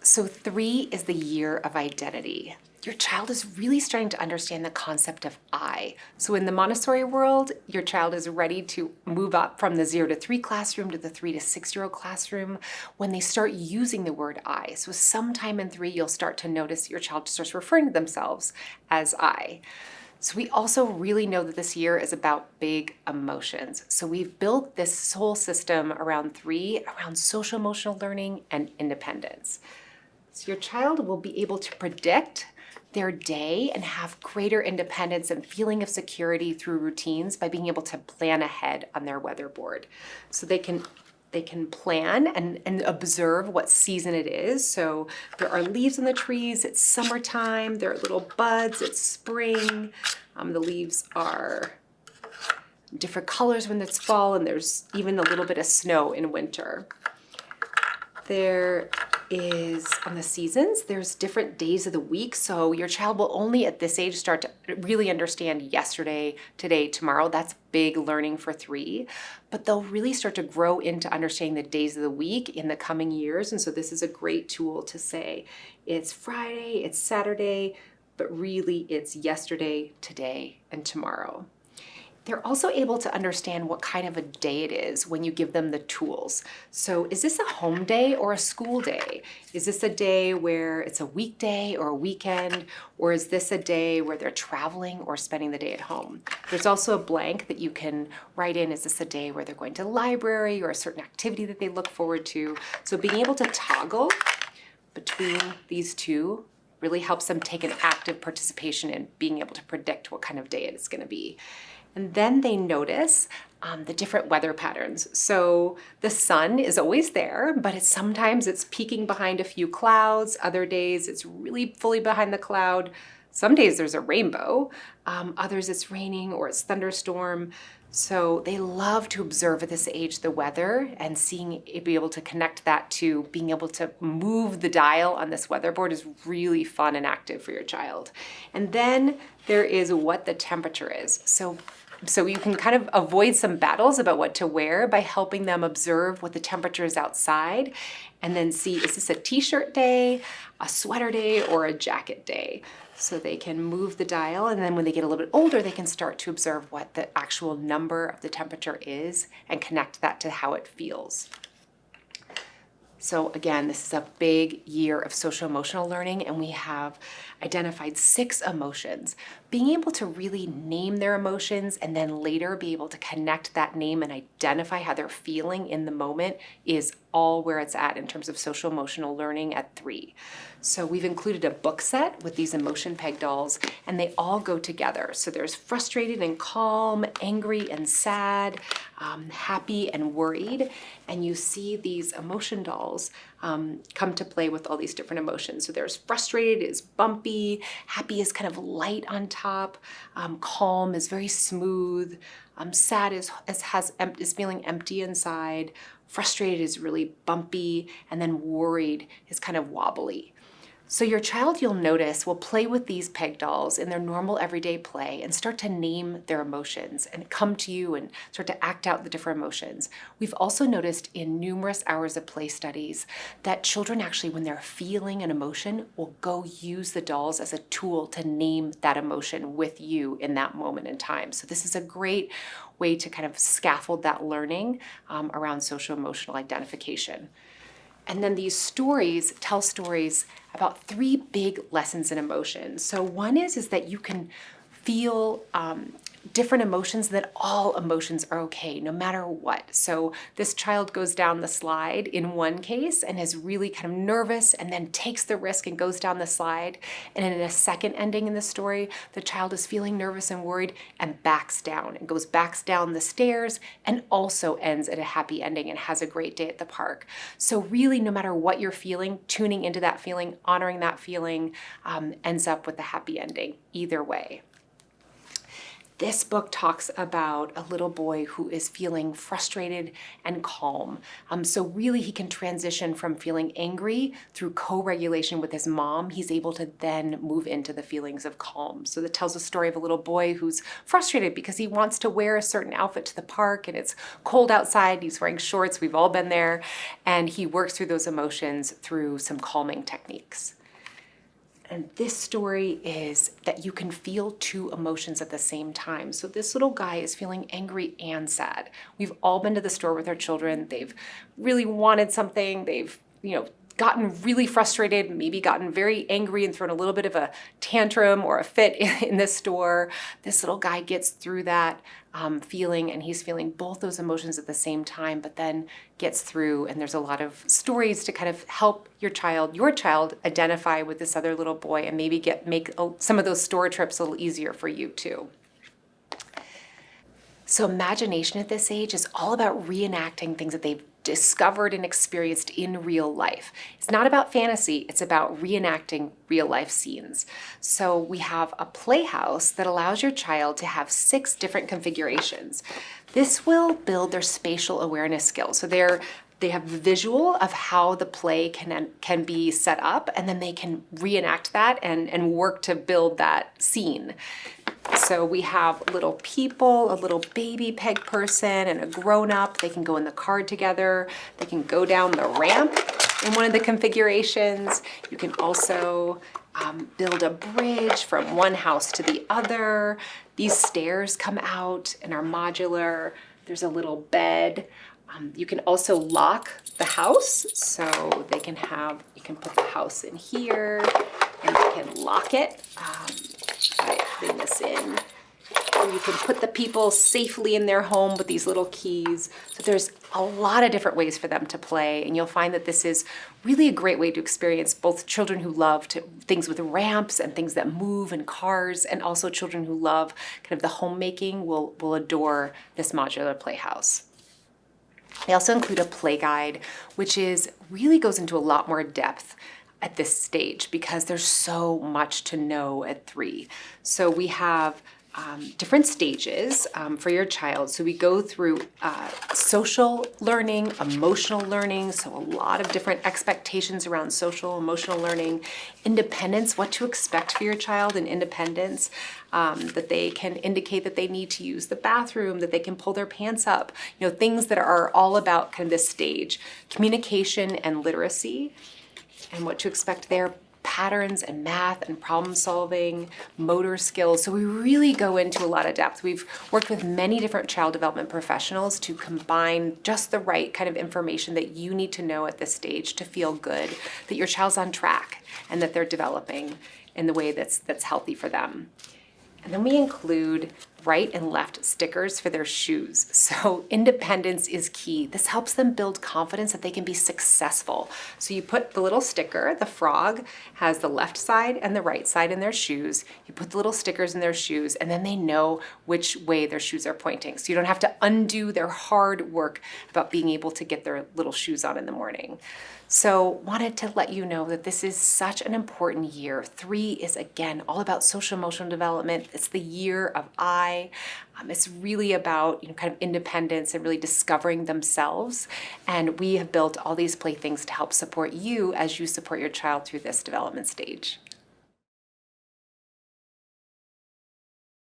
So 3 is the year of identity. Your child is really starting to understand the concept of I. So in the Montessori world, your child is ready to move up from the 0 to 3 classroom to the 3 to 6-year-old classroom when they start using the word I. So sometime in 3, you'll start to notice your child starts referring to themselves as I. So we also really know that this year is about big emotions. So we've built this whole system around 3, around social emotional learning and independence. So your child will be able to predict their day and have greater independence and feeling of security through routines by being able to plan ahead on their weather board. So they can plan and observe what season it is. So there are leaves on the trees, it's summertime, there are little buds, it's spring. The leaves are different colors when it's fall, and there's even a little bit of snow in winter. There is, on the seasons, there's different days of the week. So your child will only at this age start to really understand yesterday, today, tomorrow. That's big learning for 3. But they'll really start to grow into understanding the days of the week in the coming years. And so this is a great tool to say, it's Friday, it's Saturday, but really it's yesterday, today, and tomorrow. They're also able to understand what kind of a day it is when you give them the tools. So is this a home day or a school day? Is this a day where it's a weekday or a weekend? Or is this a day where they're traveling or spending the day at home? There's also a blank that you can write in. Is this a day where they're going to the library or a certain activity that they look forward to? So being able to toggle between these two really helps them take an active participation in being able to predict what kind of day it's going to be. And then they notice the different weather patterns. So the sun is always there, but sometimes it's peeking behind a few clouds. Other days it's really fully behind the cloud. Some days there's a rainbow. Others it's raining or it's thunderstorm. So they love to observe at this age the weather, and be able to connect that to being able to move the dial on this weatherboard is really fun and active for your child. And then there is what the temperature is. So you can kind of avoid some battles about what to wear by helping them observe what the temperature is outside and then see, is this a t-shirt day, a sweater day, or a jacket day? So they can move the dial, and then when they get a little bit older, they can start to observe what the actual number of the temperature is and connect that to how it feels. So again, this is a big year of social emotional learning, and we have identified 6 emotions. Being able to really name their emotions and then later be able to connect that name and identify how they're feeling in the moment is all where it's at in terms of social emotional learning at 3. So we've included a book set with these emotion peg dolls, and they all go together. So there's frustrated and calm, angry and sad, happy and worried. And you see these emotion dolls come to play with all these different emotions. So there's frustrated is bumpy, happy is kind of light on top, calm is very smooth, sad is feeling empty inside, frustrated is really bumpy, and then worried is kind of wobbly. So your child, you'll notice, will play with these peg dolls in their normal everyday play and start to name their emotions and come to you and start to act out the different emotions. We've also noticed in numerous hours of play studies that children actually, when they're feeling an emotion, will go use the dolls as a tool to name that emotion with you in that moment in time. So this is a great way to kind of scaffold that learning around social emotional identification. And then these stories tell stories about 3 big lessons in emotion. So one is that you can feel different emotions, that all emotions are okay, no matter what. So this child goes down the slide in one case and is really kind of nervous and then takes the risk and goes down the slide. And in a second ending in the story, the child is feeling nervous and worried and backs down and backs down the stairs and also ends at a happy ending and has a great day at the park. So really, no matter what you're feeling, tuning into that feeling, honoring that feeling, ends up with a happy ending either way. This book talks about a little boy who is feeling frustrated and calm. So really he can transition from feeling angry through co-regulation with his mom. He's able to then move into the feelings of calm. So that tells a story of a little boy who's frustrated because he wants to wear a certain outfit to the park and it's cold outside. He's wearing shorts. We've all been there. And he works through those emotions through some calming techniques. And this story is that you can feel two emotions at the same time. So this little guy is feeling angry and sad. We've all been to the store with our children. They've really wanted something. They've, gotten really frustrated, maybe gotten very angry and thrown a little bit of a tantrum or a fit in the store. This little guy gets through that feeling, and he's feeling both those emotions at the same time, but then gets through. And there's a lot of stories to kind of help your child identify with this other little boy and maybe make some of those store trips a little easier for you too. So imagination at this age is all about reenacting things that they've discovered and experienced in real life. It's not about fantasy, it's about reenacting real life scenes. So we have a playhouse that allows your child to have 6 different configurations. This will build their spatial awareness skills. So they have the visual of how the play can be set up, and then they can reenact that and work to build that scene. So we have little people, a little baby peg person, and a grown-up. They can go in the car together. They can go down the ramp in one of the configurations. You can also build a bridge from one house to the other. These stairs come out and are modular. There's a little bed. You can also lock the house, so you can put the house in here and you can lock it by putting this in. Or you can put the people safely in their home with these little keys. So there's a lot of different ways for them to play, and you'll find that this is really a great way to experience both children who love things with ramps and things that move and cars, and also children who love kind of the homemaking will adore this modular playhouse. They also include a play guide, which really goes into a lot more depth at this stage because there's so much to know at 3. So we have different stages for your child. So we go through social learning, emotional learning, so a lot of different expectations around social, emotional learning, independence, what to expect for your child in independence, that they can indicate that they need to use the bathroom, that they can pull their pants up, things that are all about kind of this stage, communication and literacy, and what to expect there, patterns and math and problem solving, motor skills. So we really go into a lot of depth. We've worked with many different child development professionals to combine just the right kind of information that you need to know at this stage to feel good, that your child's on track and that they're developing in the way that's healthy for them. And then we include right and left stickers for their shoes. So independence is key. This helps them build confidence that they can be successful. So you put the little sticker, the frog has the left side and the right side in their shoes. You put the little stickers in their shoes, and then they know which way their shoes are pointing. So you don't have to undo their hard work about being able to get their little shoes on in the morning. So wanted to let you know that this is such an important year. 3 is, again, all about social emotional development. It's the year of I. It's really about kind of independence and really discovering themselves. And we have built all these playthings to help support you as you support your child through this development stage.